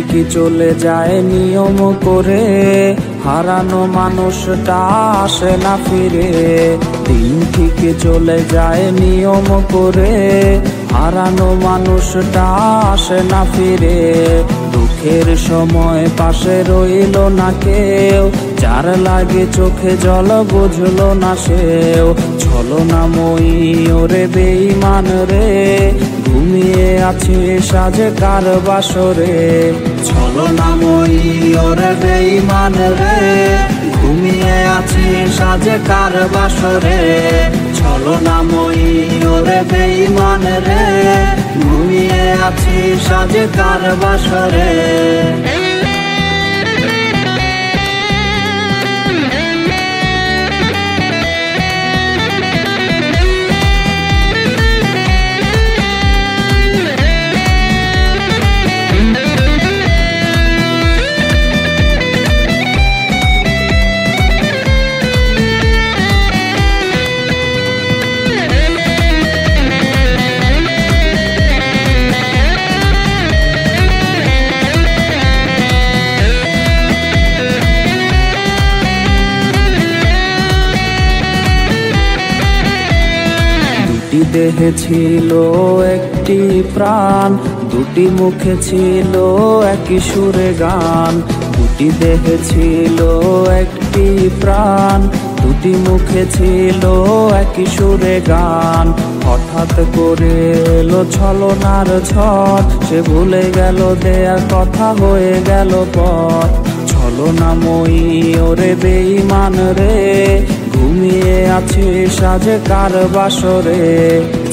ঠিকই চলে যায় নিয়ম করে, হারানো মানুষটা আসে না ফিরে। দিন ঠিকই চলে যায় নিয়ম করে, হারানো মানুষটা আসে না ফিরে। দুঃখের সময় পাশে রইল না কেউ, যার লাগে চোখে জল বুঝলো না সেও। ছলনাময়ী ওরে বেঈমান রে, ঘুমিয়ে আছে সাজে কার বাসরে। ছলনাময়ী ওরে বেঈমান রে, ঘুমিয়ে আছে সাজে কার বাসরে। ছলনাময়ী ওরে বেঈমান রে, ঘুমিয়ে আছে সাজে কার বাসরে। দুটি দেহে ছিল একটি প্রাণ, দুটি মুখে ছিল একই সুরে গান। দুটি দেহে ছিল একটি প্রাণ, দুটি মুখে ছিল একই সুরে গান। হঠাৎ করে এলো ছলনার ঝড়, সে ভুলে গেল দেয়ার কথা, হয়ে গেল পথ। ছলনাময়ী ওরে বেঈমান রে, ঘুমিয়ে আছে সাজে কার বাসরে।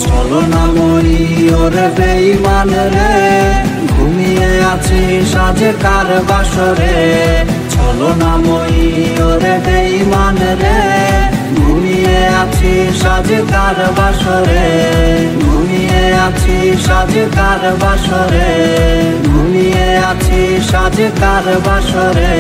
ছলনাময়ী ওরে বেঈমান রে, ঘুমিয়ে আছে সাজে কার বাসরে। ছলনাময়ী ওরে বেঈমান রে, ঘুমিয়ে আছে সাজে কার বাসরে। ঘুমিয়ে আছে সাজে কার বাসরে। ঘুমিয়ে আছে সাজে কার বাসরে।